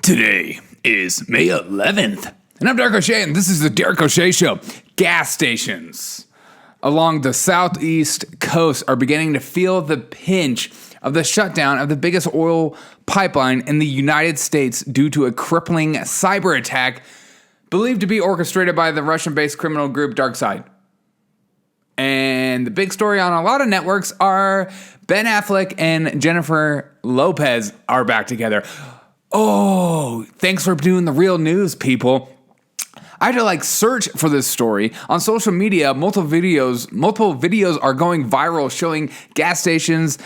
Today is May 11th, and I'm Derek O'Shea, and this is the Derek O'Shea Show. Gas stations along the southeast coast are beginning to feel the pinch of the shutdown of the biggest oil pipeline in the United States due to a crippling cyber attack believed to be orchestrated by the Russian-based criminal group DarkSide. And the big story on a lot of networks are Ben Affleck and Jennifer Lopez are back together. Oh, thanks for doing the real news, people. I had to search for this story on social media. Multiple videos are going viral showing gas stations,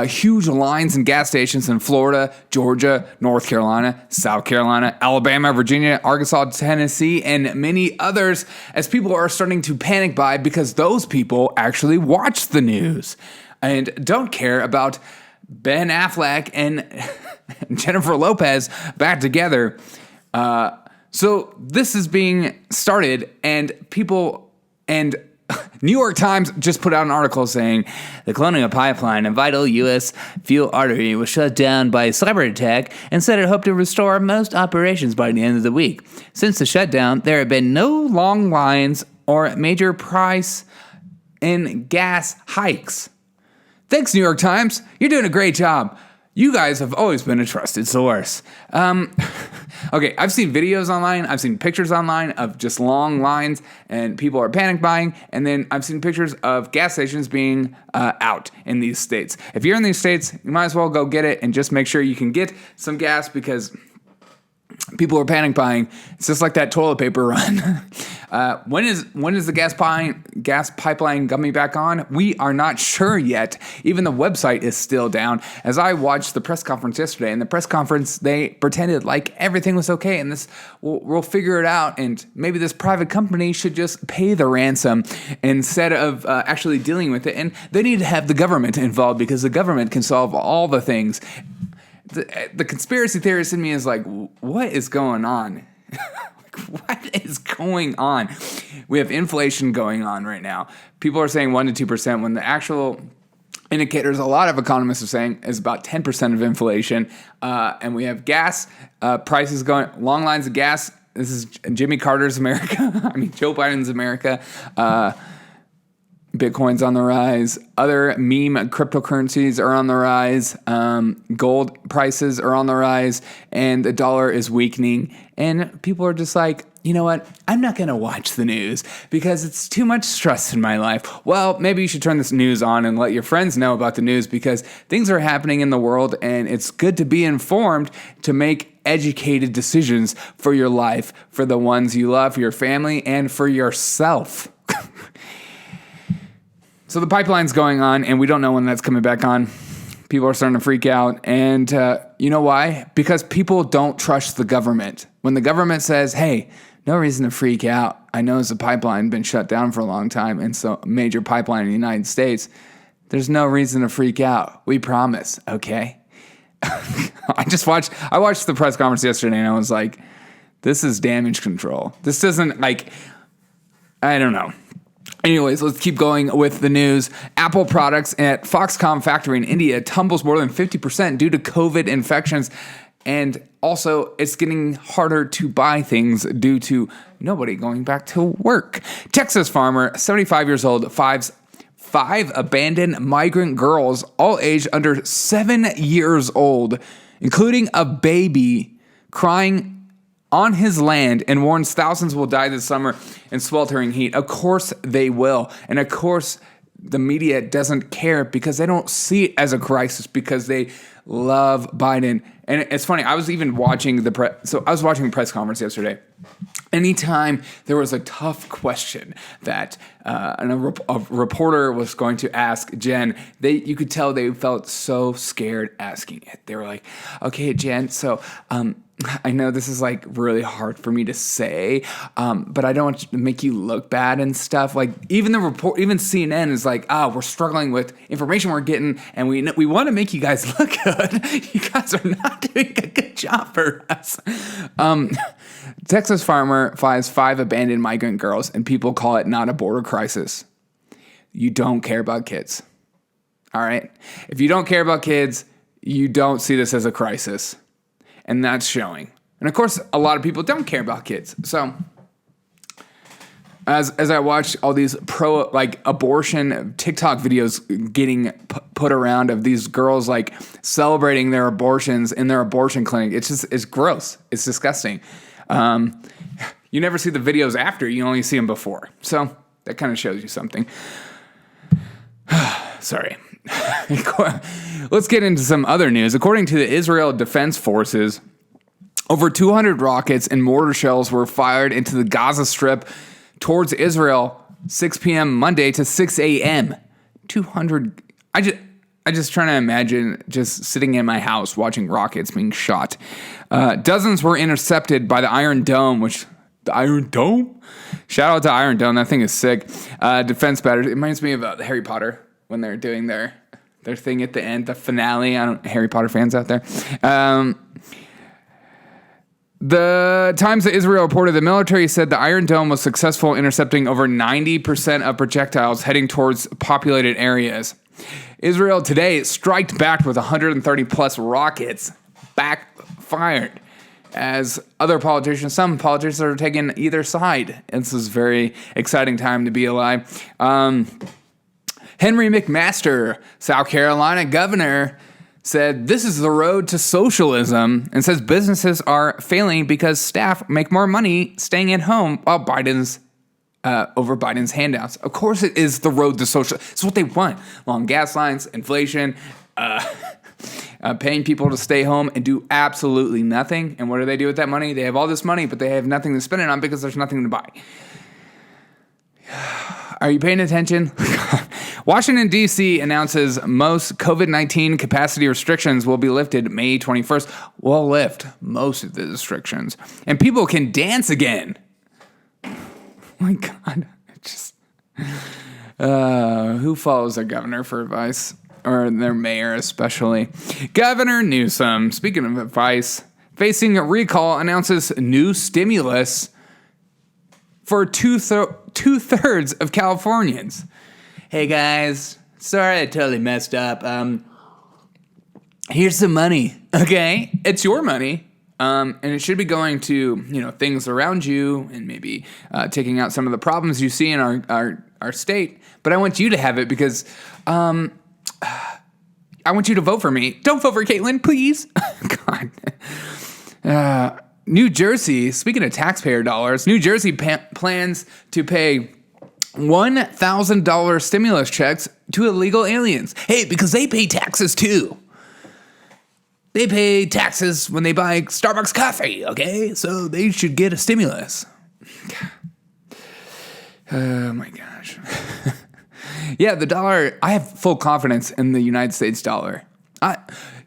huge lines in gas stations in Florida, Georgia, North Carolina, South Carolina, Alabama, Virginia, Arkansas, Tennessee, and many others as people are starting to panic buy because those people actually watch the news and don't care about Ben Affleck and Jennifer Lopez back together. So this is being started, and New York Times just put out an article saying the Colonial Pipeline, a vital U.S. fuel artery, was shut down by a cyber attack and said it hoped to restore most operations by the end of the week. Since the shutdown, there have been no long lines or major price and gas hikes. Thanks, New York Times. You're doing a great job. You guys have always been a trusted source. Okay, I've seen videos online. I've seen pictures online of just long lines and people are panic buying. And then I've seen pictures of gas stations being out in these states. If you're in these states, you might as well go get it and just make sure you can get some gas because people are panic buying. It's just like that toilet paper run. When is the gas pipeline coming back on? We are not sure yet. Even the website is still down. As I watched the press conference yesterday, in the press conference they pretended like everything was okay and this we'll figure it out. And maybe this private company should just pay the ransom instead of actually dealing with it. And they need to have the government involved because the government can solve all the things. The conspiracy theorist in me is like, what is going on? What is going on? We have inflation going on right now. People are saying 1% to 2% when the actual indicators a lot of economists are saying is about 10% of inflation. And we have gas prices going, long lines of gas. This is Jimmy Carter's America. I mean, Joe Biden's America. Bitcoin's on the rise. Other meme cryptocurrencies are on the rise. Gold prices are on the rise. And the dollar is weakening. And people are just like, you know what? I'm not going to watch the news because it's too much stress in my life. Well, maybe you should turn this news on and let your friends know about the news because things are happening in the world and it's good to be informed to make educated decisions for your life, for the ones you love, for your family, and for yourself. So the pipeline's going on, and we don't know when that's coming back on. People are starting to freak out, and you know why? Because people don't trust the government. When the government says, hey, no reason to freak out. I know it's a pipeline been shut down for a long time, and so a major pipeline in the United States. There's no reason to freak out. We promise, okay? I watched the press conference yesterday, and I was like, this is damage control. This doesn't, I don't know. Anyways, let's keep going with the news. Apple products at Foxconn factory in India tumbles more than 50% due to COVID infections. And also, it's getting harder to buy things due to nobody going back to work. Texas farmer, 75 years old, five abandoned migrant girls, all aged under 7 years old, including a baby, crying on his land, and warns thousands will die this summer in sweltering heat. Of course they will. And of course the media doesn't care because they don't see it as a crisis because they love Biden. And it's funny, I was even watching the press conference yesterday. Anytime there was a tough question that a reporter was going to ask Jen, you could tell they felt so scared asking it. They were like, okay, Jen, so I know this is really hard for me to say, but I don't want to make you look bad and stuff. Even CNN is like, we're struggling with information we're getting, and we want to make you guys look good. You guys are not doing a good job for us. Texas farmer finds 5 abandoned migrant girls, and people call it not a border crisis. You don't care about kids. All right? If you don't care about kids, you don't see this as a crisis. And that's showing. And of course, a lot of people don't care about kids. So as I watch all these abortion TikTok videos getting put around of these girls like celebrating their abortions in their abortion clinic, it's gross. It's disgusting. You never see the videos after, you only see them before. So that kind of shows you something. Sorry. Let's get into some other news. According to the Israel Defense Forces, over 200 rockets and mortar shells were fired into the Gaza Strip towards Israel 6 p.m. Monday to 6 a.m. 200. I just trying to imagine just sitting in my house watching rockets being shot. Dozens were intercepted by the Iron Dome, the Iron Dome? Shout out to Iron Dome. That thing is sick. Defense batteries. It reminds me of Harry Potter when they're doing their thing at the end, the finale. Harry Potter fans out there. The Times of Israel reported the military said the Iron Dome was successful, intercepting over 90% of projectiles heading towards populated areas. Israel today striked back with 130 plus rockets backfired, as some politicians are taking either side. This is a very exciting time to be alive. Henry McMaster, South Carolina governor, said this is the road to socialism, and says businesses are failing because staff make more money staying at home while over Biden's handouts. Of course it is the road to socialism. It's what they want. Long gas lines, inflation, paying people to stay home and do absolutely nothing. And what do they do with that money? They have all this money, but they have nothing to spend it on because there's nothing to buy. Are you paying attention? Washington, D.C. announces most COVID-19 capacity restrictions will be lifted May 21st. We'll lift most of the restrictions. And people can dance again. Oh my God. Who follows their governor for advice? Or their mayor especially. Governor Newsom, speaking of advice, facing a recall, announces new stimulus for two-thirds of Californians. Hey guys, sorry I totally messed up. Here's some money, okay? It's your money, and it should be going to things around you, and maybe taking out some of the problems you see in our state. But I want you to have it because I want you to vote for me. Don't vote for Caitlyn, please. God. New Jersey, speaking of taxpayer dollars, New Jersey plans to pay $1,000 stimulus checks to illegal aliens. Hey, because they pay taxes too. They pay taxes when they buy Starbucks coffee, okay? So they should get a stimulus. Oh my gosh. Yeah, the dollar, I have full confidence in the United States dollar.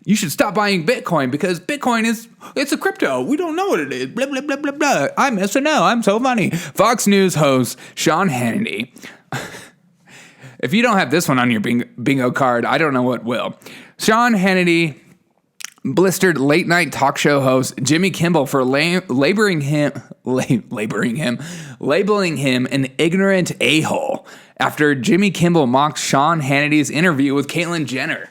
You should stop buying Bitcoin because Bitcoin it's a crypto. We don't know what it is. Blah, blah, blah, blah, blah. I'm SNL. I'm so funny. Fox News host Sean Hannity. If you don't have this one on your bingo card, I don't know what will. Sean Hannity blistered late night talk show host Jimmy Kimmel for labeling him an ignorant a-hole after Jimmy Kimmel mocked Sean Hannity's interview with Caitlyn Jenner.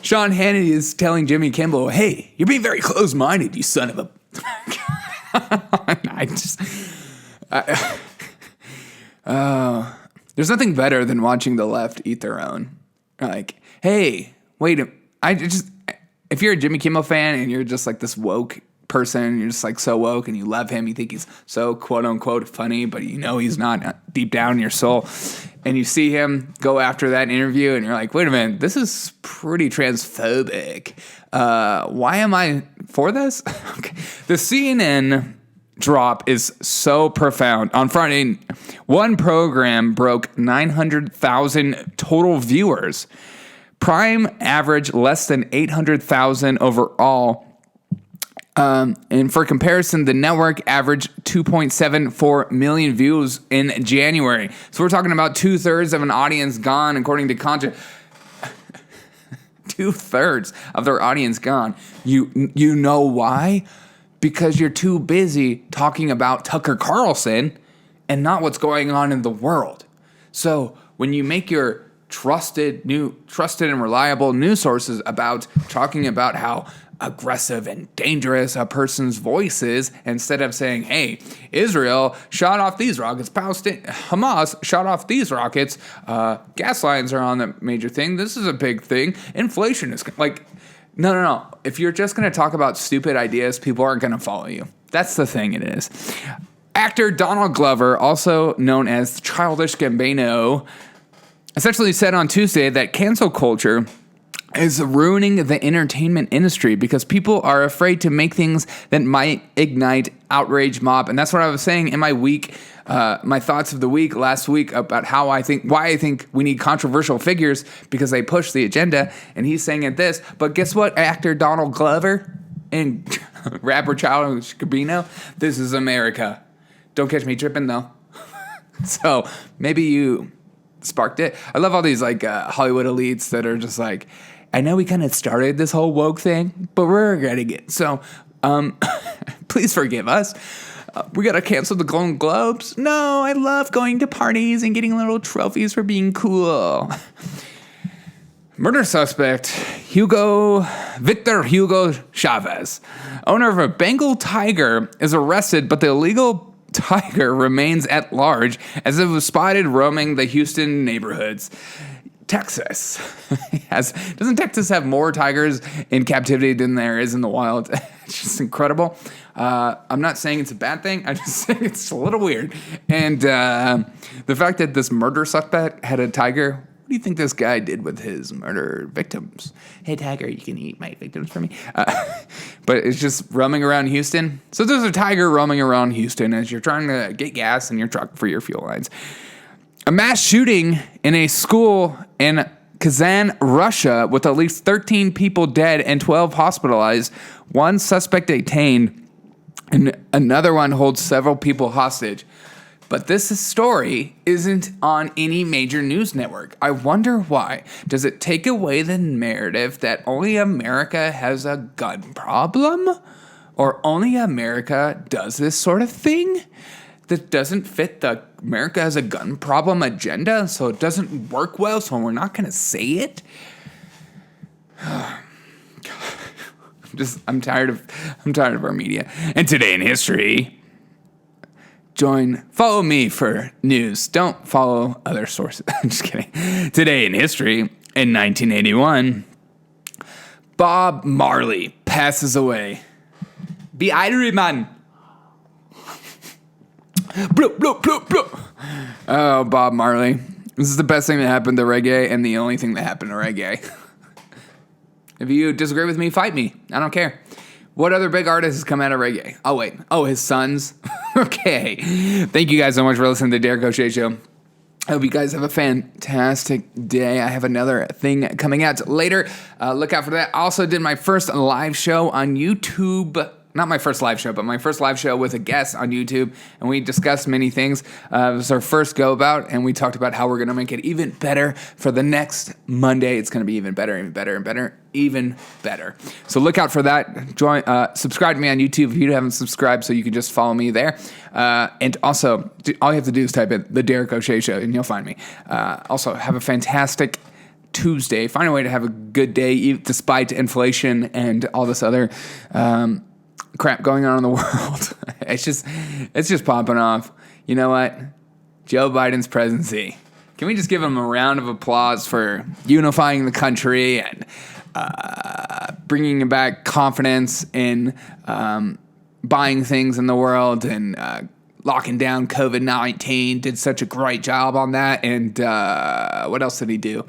Sean Hannity is telling Jimmy Kimmel, hey, you're being very close-minded, you son of a... There's nothing better than watching the left eat their own. Like, hey, wait, if you're a Jimmy Kimmel fan and you're just like this woke person, you're just like so woke and you love him, you think he's so quote-unquote funny, but you know he's not deep down in your soul, and you see him go after that interview and you're like, wait a minute, this is pretty transphobic. Why am I for this? Okay. The CNN drop is so profound. On Friday, one program broke 900,000 total viewers. Prime average less than 800,000 overall. And for comparison, the network averaged 2.74 million views in January. So we're talking about 2/3 of an audience gone, according to content. 2/3 of their audience gone. You know why? Because you're too busy talking about Tucker Carlson and not what's going on in the world. So when you make your trusted and reliable news sources about talking about how aggressive and dangerous a person's voice is, instead of saying, hey, Israel shot off these rockets, Hamas shot off these rockets, gas lines are on the major thing, this is a big thing, inflation is like, no. If you're just going to talk about stupid ideas, people aren't going to follow you. That's the thing it is. Actor Donald Glover, also known as Childish Gambino, essentially said on Tuesday that cancel culture is ruining the entertainment industry because people are afraid to make things that might ignite outrage mob. And that's what I was saying in my my thoughts of the week last week about why I think we need controversial figures because they push the agenda. And he's saying it this, but guess what? Actor Donald Glover and rapper Childish Gambino, this is America. Don't catch me tripping though. So maybe you sparked it. I love all these like Hollywood elites that are just like, I know we kind of started this whole woke thing, but we're regretting it. So please forgive us. We got to cancel the Golden Globes. No, I love going to parties and getting little trophies for being cool. Murder suspect Victor Hugo Chavez, owner of a Bengal tiger, is arrested, but the illegal tiger remains at large as it was spotted roaming the Houston neighborhoods. Texas doesn't Texas have more tigers in captivity than there is in the wild? It's just incredible. I'm not saying it's a bad thing. I'm just saying it's a little weird. And the fact that this murder suspect had a tiger, what do you think this guy did with his murder victims? Hey, tiger, you can eat my victims for me. But it's just roaming around Houston. So there's a tiger roaming around Houston as you're trying to get gas in your truck for your fuel lines. A mass shooting in a school in Kazan, Russia, with at least 13 people dead and 12 hospitalized. One suspect detained, and another one holds several people hostage. But this story isn't on any major news network. I wonder why. Does it take away the narrative that only America has a gun problem? Or only America does this sort of thing? That doesn't fit the America has a gun problem agenda, so it doesn't work well, so we're not going to say it? I'm tired of our media. And today in history, follow me for news. Don't follow other sources. I'm just kidding. Today in history, in 1981, Bob Marley passes away. Be Irie man. Bloop, bloop, bloop, bloop. Oh, Bob Marley. This is the best thing that happened to reggae and the only thing that happened to reggae. If you disagree with me, fight me. I don't care. What other big artists has come out of reggae? Oh, wait. Oh, his sons. Okay. Thank you guys so much for listening to the Derek O'Shea Show. I hope you guys have a fantastic day. I have another thing coming out later. Look out for that. I also did my first live show on YouTube. Not my first live show, but my first live show with a guest on YouTube, and we discussed many things. It was our first go about, and we talked about how we're going to make it even better for the next Monday. It's going to be even better, even better, and better, even better. So look out for that. Subscribe to me on YouTube if you haven't subscribed, so you can just follow me there. And also, all you have to do is type in The Derek O'Shea Show, and you'll find me. Also, have a fantastic Tuesday. Find a way to have a good day, despite inflation and all this other crap going on in the world. It's just popping off. You know what? Joe Biden's presidency. Can we just give him a round of applause for unifying the country and bringing back confidence in buying things in the world and locking down COVID-19? Did such a great job on that. And what else did he do?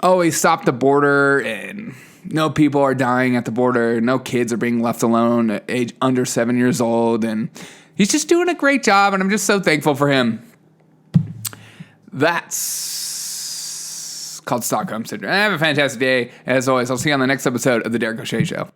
Oh, he stopped the border, and no people are dying at the border. No kids are being left alone at age under 7 years old. And he's just doing a great job, and I'm just so thankful for him. That's called Stockholm Syndrome. Have a fantastic day. As always, I'll see you on the next episode of The Derek O'Shea Show.